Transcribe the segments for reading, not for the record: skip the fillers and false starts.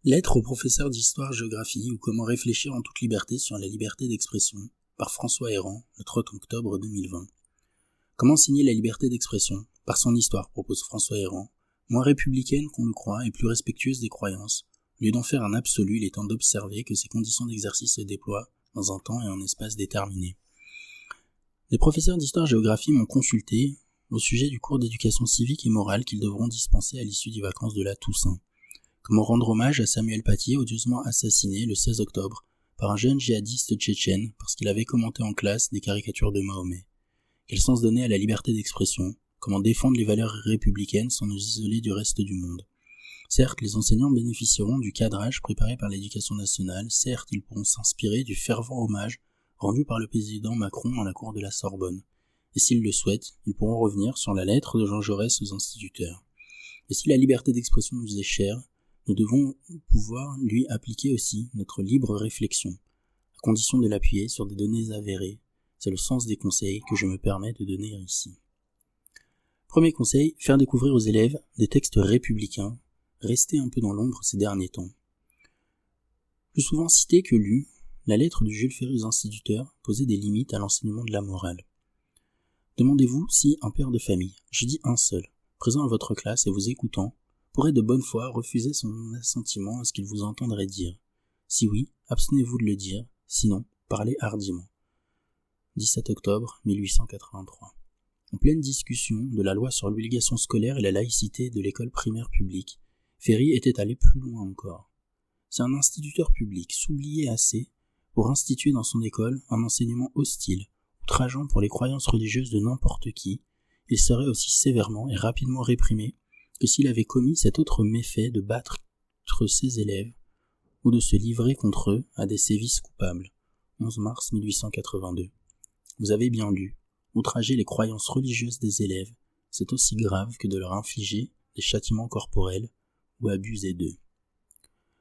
Lettre au professeur d'histoire-géographie ou comment réfléchir en toute liberté sur la liberté d'expression par François Héran, le 30 octobre 2020. Comment enseigner la liberté d'expression par son histoire, propose François Héran, moins républicaine qu'on le croit et plus respectueuse des croyances. Au lieu d'en faire un absolu, il est temps d'observer que ces conditions d'exercice se déploient dans un temps et un espace déterminés. Les professeurs d'histoire-géographie m'ont consulté au sujet du cours d'éducation civique et morale qu'ils devront dispenser à l'issue des vacances de la Toussaint. Comment rendre hommage à Samuel Paty, odieusement assassiné le 16 octobre par un jeune djihadiste tchétchène parce qu'il avait commenté en classe des caricatures de Mahomet. Quel sens donner à la liberté d'expression? Comment défendre les valeurs républicaines sans nous isoler du reste du monde? Certes, les enseignants bénéficieront du cadrage préparé par l'éducation nationale, certes, ils pourront s'inspirer du fervent hommage rendu par le président Macron à la cour de la Sorbonne. Et s'ils le souhaitent, ils pourront revenir sur la lettre de Jean Jaurès aux instituteurs. Et si la liberté d'expression nous est chère, nous devons pouvoir lui appliquer aussi notre libre réflexion, à condition de l'appuyer sur des données avérées. C'est le sens des conseils que je me permets de donner ici. Premier conseil, faire découvrir aux élèves des textes républicains, rester un peu dans l'ombre ces derniers temps. Plus souvent cité que lu, la lettre de Jules Ferry aux instituteurs posait des limites à l'enseignement de la morale. Demandez-vous si un père de famille, je dis un seul, présent à votre classe et vous écoutant, pourrait de bonne foi refuser son assentiment à ce qu'il vous entendrait dire. Si oui, abstenez-vous de le dire, sinon, parlez hardiment. 17 octobre 1883. En pleine discussion de la loi sur l'obligation scolaire et la laïcité de l'école primaire publique, Ferry était allé plus loin encore. Si un instituteur public s'oubliait assez pour instituer dans son école un enseignement hostile, outrageant pour les croyances religieuses de n'importe qui, il serait aussi sévèrement et rapidement réprimé que s'il avait commis cet autre méfait de battre ses élèves ou de se livrer contre eux à des sévices coupables. 11 mars 1882. Vous avez bien lu, outrager les croyances religieuses des élèves, c'est aussi grave que de leur infliger des châtiments corporels ou abuser d'eux.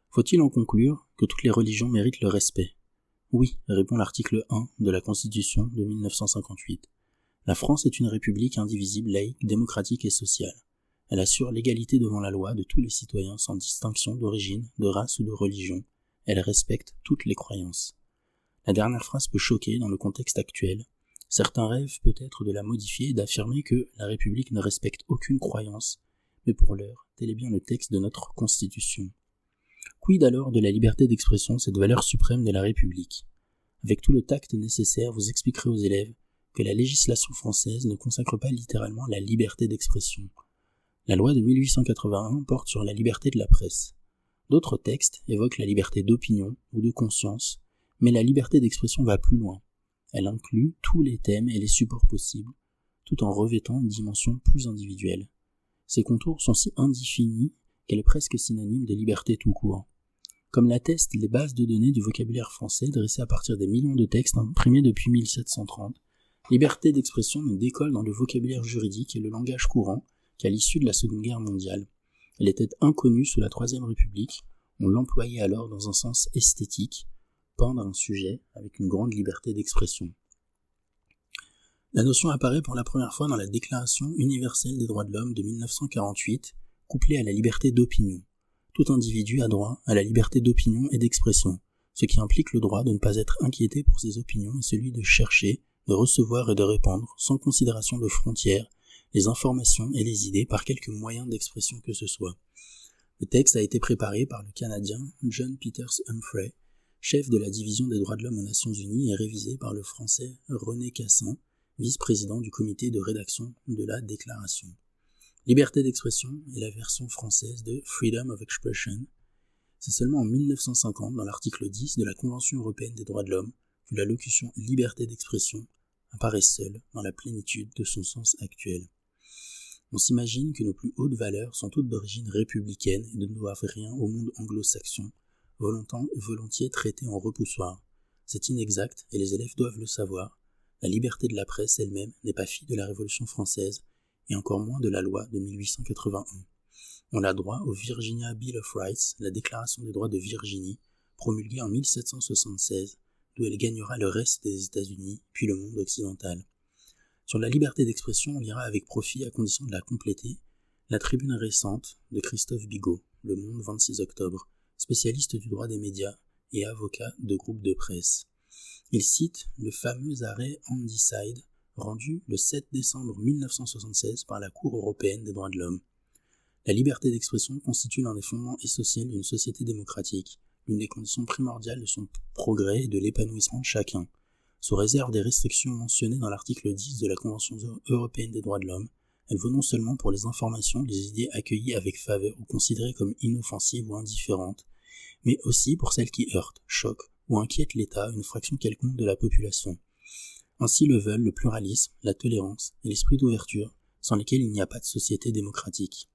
Faut-il en conclure que toutes les religions méritent le respect? Oui, répond l'article 1 de la Constitution de 1958. La France est une république indivisible, laïque, démocratique et sociale. Elle assure l'égalité devant la loi de tous les citoyens sans distinction d'origine, de race ou de religion. Elle respecte toutes les croyances. La dernière phrase peut choquer dans le contexte actuel. Certains rêvent peut-être de la modifier et d'affirmer que la République ne respecte aucune croyance, mais pour l'heure, tel est bien le texte de notre Constitution. Quid alors de la liberté d'expression, cette valeur suprême de la République? Avec tout le tact nécessaire, vous expliquerez aux élèves que la législation française ne consacre pas littéralement la liberté d'expression. La loi de 1881 porte sur la liberté de la presse. D'autres textes évoquent la liberté d'opinion ou de conscience, mais la liberté d'expression va plus loin. Elle inclut tous les thèmes et les supports possibles, tout en revêtant une dimension plus individuelle. Ces contours sont si indéfinis qu'elle est presque synonyme de liberté tout court. Comme l'attestent les bases de données du vocabulaire français dressées à partir des millions de textes imprimés depuis 1730, liberté d'expression ne décolle dans le vocabulaire juridique et le langage courant qu'à l'issue de la Seconde Guerre mondiale. Elle était inconnue sous la Troisième République, on l'employait alors dans un sens esthétique, pendre un sujet avec une grande liberté d'expression. La notion apparaît pour la première fois dans la Déclaration universelle des droits de l'homme de 1948, couplée à la liberté d'opinion. Tout individu a droit à la liberté d'opinion et d'expression, ce qui implique le droit de ne pas être inquiété pour ses opinions et celui de chercher, de recevoir et de répandre, sans considération de frontières, les informations et les idées par quelque moyen d'expression que ce soit. Le texte a été préparé par le Canadien John Peters Humphrey, chef de la division des droits de l'homme aux Nations Unies, et révisé par le Français René Cassin, vice-président du comité de rédaction de la Déclaration. Liberté d'expression est la version française de Freedom of Expression. C'est seulement en 1950, dans l'article 10 de la Convention européenne des droits de l'homme, que la locution liberté d'expression apparaît seule dans la plénitude de son sens actuel. On s'imagine que nos plus hautes valeurs sont toutes d'origine républicaine et ne doivent rien au monde anglo-saxon, volontiers traité en repoussoir. C'est inexact et les élèves doivent le savoir. La liberté de la presse elle-même n'est pas fille de la Révolution française et encore moins de la loi de 1881. On a droit au Virginia Bill of Rights, la Déclaration des droits de Virginie, promulguée en 1776, d'où elle gagnera le reste des États-Unis, puis le monde occidental. Sur la liberté d'expression, on lira avec profit, à condition de la compléter, la tribune récente de Christophe Bigot, Le Monde, 26 octobre. spécialiste du droit des médias et avocat de groupes de presse. Il cite le fameux arrêt Handyside rendu le 7 décembre 1976 par la Cour européenne des droits de l'homme. La liberté d'expression constitue l'un des fondements essentiels d'une société démocratique, l'une des conditions primordiales de son progrès et de l'épanouissement de chacun. Sous réserve des restrictions mentionnées dans l'article 10 de la Convention européenne des droits de l'homme, elle vaut non seulement pour les informations, les idées accueillies avec faveur ou considérées comme inoffensives ou indifférentes, mais aussi pour celles qui heurtent, choquent ou inquiètent l'État, une fraction quelconque de la population. Ainsi le veulent le pluralisme, la tolérance et l'esprit d'ouverture, sans lesquels il n'y a pas de société démocratique.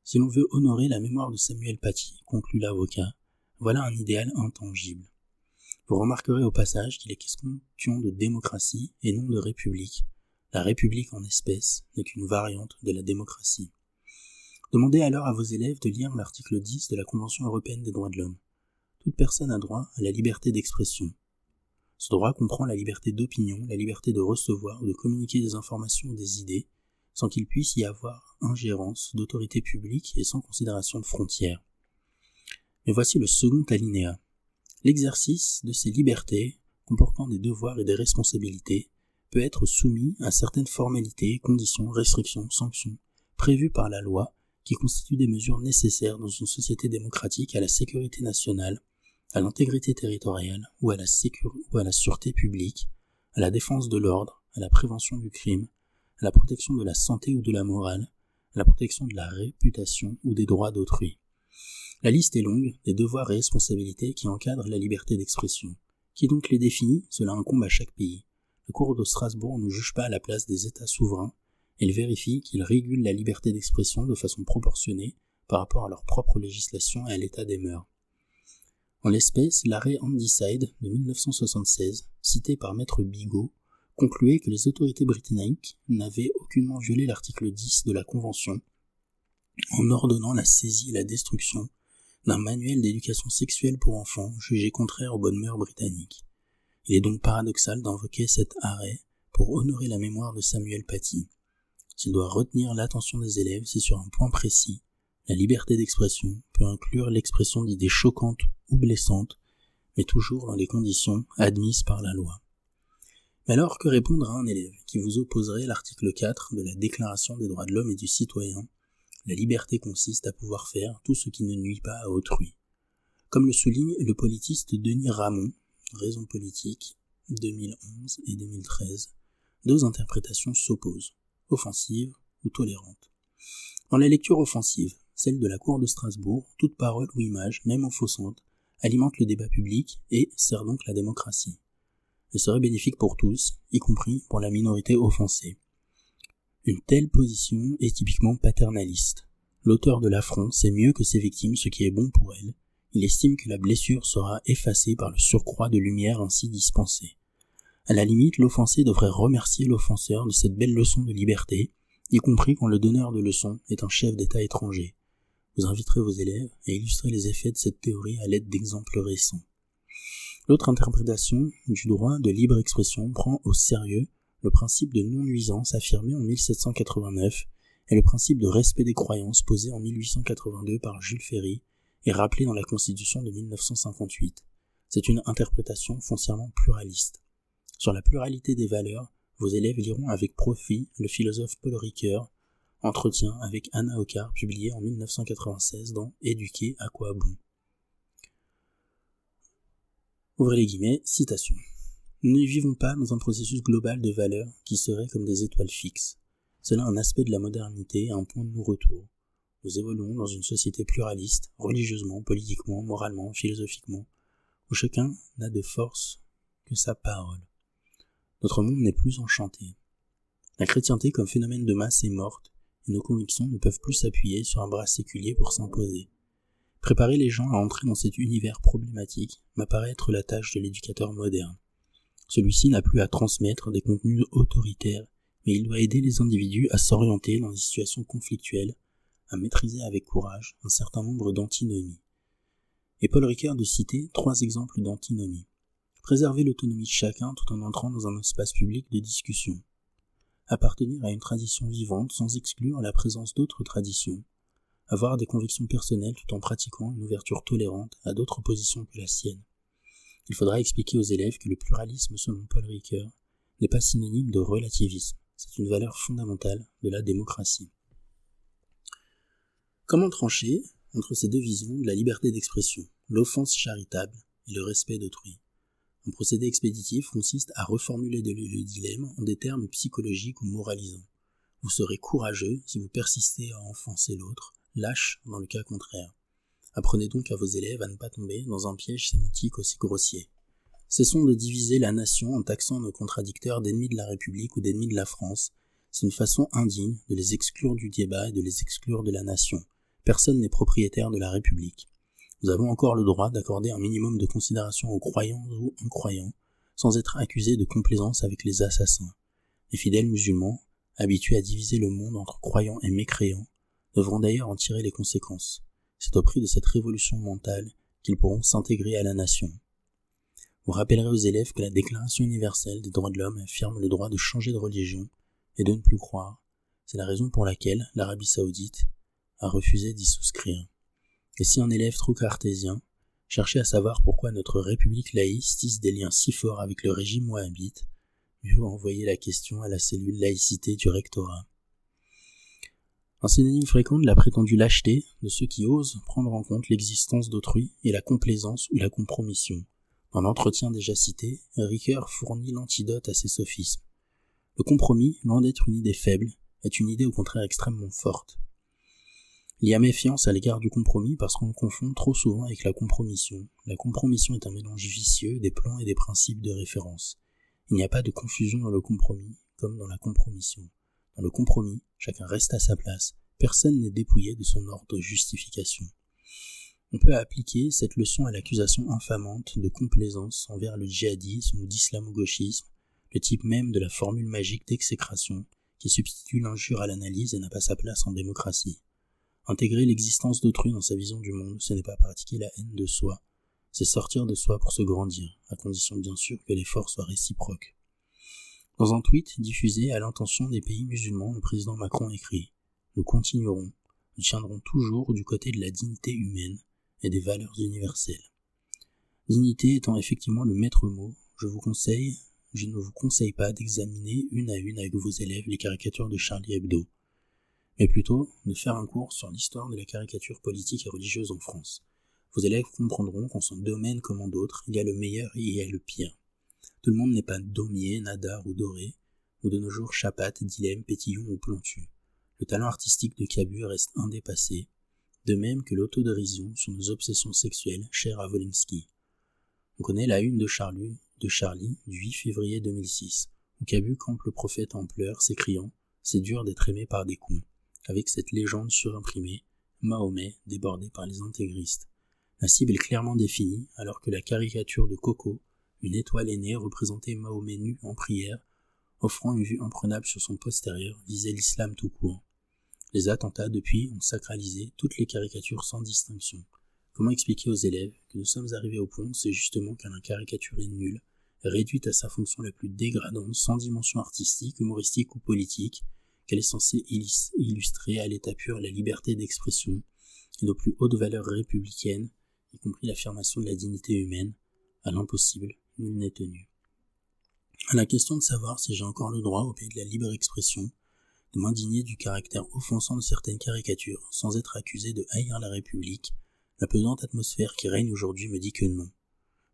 Si l'on veut honorer la mémoire de Samuel Paty, conclut l'avocat, voilà un idéal intangible. Vous remarquerez au passage qu'il est question de démocratie et non de république. La république en espèce n'est qu'une variante de la démocratie. Demandez alors à vos élèves de lire l'article 10 de la Convention européenne des droits de l'homme. Toute personne a droit à la liberté d'expression. Ce droit comprend la liberté d'opinion, la liberté de recevoir ou de communiquer des informations ou des idées, sans qu'il puisse y avoir ingérence d'autorité publique et sans considération de frontières. Mais voici le second alinéa. L'exercice de ces libertés, comportant des devoirs et des responsabilités, peut être soumis à certaines formalités, conditions, restrictions, sanctions, prévues par la loi, qui constituent des mesures nécessaires dans une société démocratique à la sécurité nationale, à l'intégrité territoriale ou à la sûreté publique, à la défense de l'ordre, à la prévention du crime, à la protection de la santé ou de la morale, à la protection de la réputation ou des droits d'autrui. La liste est longue des devoirs et responsabilités qui encadrent la liberté d'expression. Qui donc les définit? Cela incombe à chaque pays. La Cour de Strasbourg ne juge pas à la place des États souverains, elle vérifie qu'ils régulent la liberté d'expression de façon proportionnée par rapport à leur propre législation et à l'état des mœurs. En l'espèce, l'arrêt Handyside de 1976, cité par Maître Bigot, concluait que les autorités britanniques n'avaient aucunement violé l'article 10 de la Convention en ordonnant la saisie et la destruction d'un manuel d'éducation sexuelle pour enfants jugé contraire aux bonnes mœurs britanniques. Il est donc paradoxal d'invoquer cet arrêt pour honorer la mémoire de Samuel Paty. S'il doit retenir l'attention des élèves, c'est sur un point précis. La liberté d'expression peut inclure l'expression d'idées choquantes ou blessantes, mais toujours dans les conditions admises par la loi. Mais alors, que répondre à un élève qui vous opposerait l'article 4 de la Déclaration des droits de l'homme et du citoyen? La liberté consiste à pouvoir faire tout ce qui ne nuit pas à autrui. Comme le souligne le politiste Denis Ramon, Raison politique, 2011 et 2013, deux interprétations s'opposent, offensive ou tolérante. Dans la lecture offensive, celle de la Cour de Strasbourg, toute parole ou image, même offensante, alimente le débat public et sert donc la démocratie. Elle serait bénéfique pour tous, y compris pour la minorité offensée. Une telle position est typiquement paternaliste. L'auteur de l'affront sait mieux que ses victimes ce qui est bon pour elles. Il estime que la blessure sera effacée par le surcroît de lumière ainsi dispensé. À la limite, l'offensé devrait remercier l'offenseur de cette belle leçon de liberté, y compris quand le donneur de leçon est un chef d'État étranger. Vous inviterez vos élèves à illustrer les effets de cette théorie à l'aide d'exemples récents. L'autre interprétation du droit de libre expression prend au sérieux le principe de non-nuisance affirmé en 1789 et le principe de respect des croyances posé en 1882 par Jules Ferry et rappelé dans la Constitution de 1958. C'est une interprétation foncièrement pluraliste. Sur la pluralité des valeurs, vos élèves liront avec profit le philosophe Paul Ricoeur, Entretien avec Anna Ocar, publié en 1996 dans Éduquer à quoi bon. Ouvrez les guillemets, citation. Nous ne vivons pas dans un processus global de valeurs qui serait comme des étoiles fixes. C'est là un aspect de la modernité et un point de non-retour. Nous évoluons dans une société pluraliste, religieusement, politiquement, moralement, philosophiquement, où chacun n'a de force que sa parole. Notre monde n'est plus enchanté. La chrétienté comme phénomène de masse est morte, et nos convictions ne peuvent plus s'appuyer sur un bras séculier pour s'imposer. Préparer les gens à entrer dans cet univers problématique m'apparaît être la tâche de l'éducateur moderne. Celui-ci n'a plus à transmettre des contenus autoritaires, mais il doit aider les individus à s'orienter dans des situations conflictuelles, à maîtriser avec courage un certain nombre d'antinomies. Et Paul Ricoeur de citer 3 exemples d'antinomies. Préserver l'autonomie de chacun tout en entrant dans un espace public de discussion. Appartenir à une tradition vivante sans exclure la présence d'autres traditions. avoir des convictions personnelles tout en pratiquant une ouverture tolérante à d'autres positions que la sienne. Il faudra expliquer aux élèves que le pluralisme, selon Paul Ricoeur, n'est pas synonyme de relativisme. C'est une valeur fondamentale de la démocratie. Comment trancher entre ces deux visions de la liberté d'expression, l'offense charitable et le respect d'autrui? Un procédé expéditif consiste à reformuler le dilemme en des termes psychologiques ou moralisants. Vous serez courageux si vous persistez à offenser l'autre, lâche dans le cas contraire. Apprenez donc à vos élèves à ne pas tomber dans un piège sémantique aussi grossier. Cessons de diviser la nation en taxant nos contradicteurs d'ennemis de la République ou d'ennemis de la France. C'est une façon indigne de les exclure du débat et de les exclure de la nation. Personne n'est propriétaire de la République. Nous avons encore le droit d'accorder un minimum de considération aux croyants ou incroyants, sans être accusés de complaisance avec les assassins. Les fidèles musulmans, habitués à diviser le monde entre croyants et mécréants, devront d'ailleurs en tirer les conséquences. C'est au prix de cette révolution mentale qu'ils pourront s'intégrer à la nation. Vous rappellerez aux élèves que la Déclaration universelle des droits de l'homme affirme le droit de changer de religion et de ne plus croire. C'est la raison pour laquelle l'Arabie saoudite a refusé d'y souscrire. Et si un élève trop cartésien cherchait à savoir pourquoi notre république laïque tisse des liens si forts avec le régime wahhabite, mieux vaut envoyer la question à la cellule laïcité du rectorat. Un synonyme fréquent de la prétendue lâcheté de ceux qui osent prendre en compte l'existence d'autrui est la complaisance ou la compromission. Dans l'entretien déjà cité, Ricoeur fournit l'antidote à ces sophismes. Le compromis, loin d'être une idée faible, est une idée au contraire extrêmement forte. Il y a méfiance à l'égard du compromis parce qu'on le confond trop souvent avec la compromission. La compromission est un mélange vicieux des plans et des principes de référence. Il n'y a pas de confusion dans le compromis, comme dans la compromission. Dans le compromis, chacun reste à sa place, personne n'est dépouillé de son ordre de justification. On peut appliquer cette leçon à l'accusation infamante de complaisance envers le djihadisme ou d'islamo-gauchisme, le type même de la formule magique d'exécration qui substitue l'injure à l'analyse et n'a pas sa place en démocratie. Intégrer l'existence d'autrui dans sa vision du monde, ce n'est pas pratiquer la haine de soi, c'est sortir de soi pour se grandir, à condition bien sûr que l'effort soit réciproque. Dans un tweet diffusé à l'intention des pays musulmans, le président Macron écrit « Nous continuerons, nous tiendrons toujours du côté de la dignité humaine et des valeurs universelles. » Dignité étant effectivement le maître mot, je ne vous conseille pas d'examiner une à une avec vos élèves les caricatures de Charlie Hebdo, mais plutôt de faire un cours sur l'histoire de la caricature politique et religieuse en France. Vos élèves comprendront qu'en son domaine comme en d'autres, il y a le meilleur et il y a le pire. Tout le monde n'est pas Daumier, Nadar ou Doré, ou de nos jours Chapat, Dilemme, Pétillon ou Plantu. Le talent artistique de Cabu reste indépassé, de même que l'autodérision sur nos obsessions sexuelles chères à Wolinski. On connaît la une de Charlie du 8 février 2006, où Cabu campe le prophète en pleurs, s'écriant « C'est dur d'être aimé par des cons », avec cette légende surimprimée, Mahomet débordé par les intégristes. La cible est clairement définie, alors que la caricature de Coco, une étoile aînée représentait Mahomet nu en prière, offrant une vue imprenable sur son postérieur, visait l'islam tout court. Les attentats, depuis, ont sacralisé toutes les caricatures sans distinction. Comment expliquer aux élèves que nous sommes arrivés au point où c'est justement qu'un caricature est nulle, réduite à sa fonction la plus dégradante, sans dimension artistique, humoristique ou politique, qu'elle est censée illustrer à l'état pur la liberté d'expression et nos plus hautes valeurs républicaines, y compris l'affirmation de la dignité humaine. À l'impossible, nul n'est tenu. À la question de savoir si j'ai encore le droit, au pays de la libre expression, de m'indigner du caractère offensant de certaines caricatures, sans être accusé de haïr la République, la pesante atmosphère qui règne aujourd'hui me dit que non.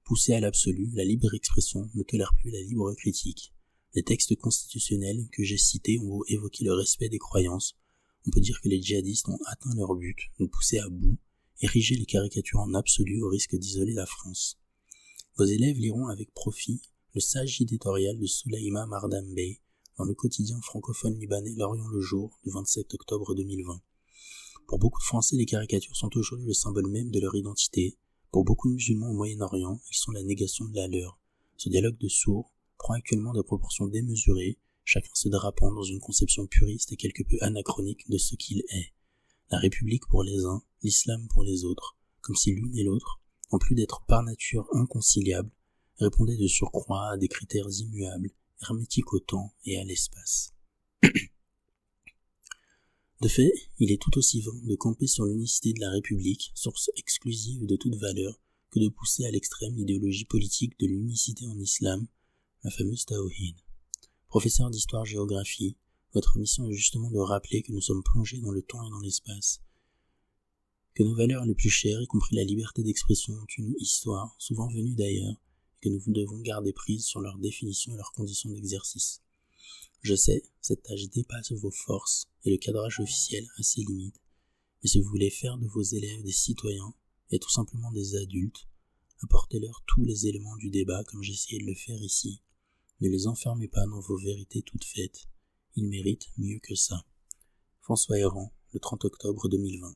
Poussée à l'absolu, la libre expression ne tolère plus la libre critique. Les textes constitutionnels que j'ai cités ont évoqué le respect des croyances. On peut dire que les djihadistes ont atteint leur but, nous pousser à bout, ériger les caricatures en absolu au risque d'isoler la France. Vos élèves liront avec profit le sage éditorial de Soulaïma Mardam Bey dans le quotidien francophone libanais L'Orient le Jour du 27 octobre 2020. Pour beaucoup de Français, les caricatures sont aujourd'hui le symbole même de leur identité. Pour beaucoup de musulmans au Moyen-Orient, elles sont la négation de la leur. Ce dialogue de sourds prend actuellement des proportions démesurées, chacun se drapant dans une conception puriste et quelque peu anachronique de ce qu'il est. La République pour les uns, l'islam pour les autres, comme si l'une et l'autre, en plus d'être par nature inconciliables, répondaient de surcroît à des critères immuables, hermétiques au temps et à l'espace. De fait, il est tout aussi vain de camper sur l'unicité de la République, source exclusive de toute valeur, que de pousser à l'extrême l'idéologie politique de l'unicité en islam, la fameuse Tawhid. Professeur d'histoire-géographie, votre mission est justement de rappeler que nous sommes plongés dans le temps et dans l'espace, que nos valeurs les plus chères, y compris la liberté d'expression, ont une histoire, souvent venue d'ailleurs, et que nous devons garder prise sur leur définition et leurs conditions d'exercice. Je sais, cette tâche dépasse vos forces et le cadrage officiel a ses limites, mais si vous voulez faire de vos élèves des citoyens et tout simplement des adultes, apportez-leur tous les éléments du débat comme j'ai essayé de le faire ici. Ne les enfermez pas dans vos vérités toutes faites, ils méritent mieux que ça. François Héran, le 30 octobre 2020.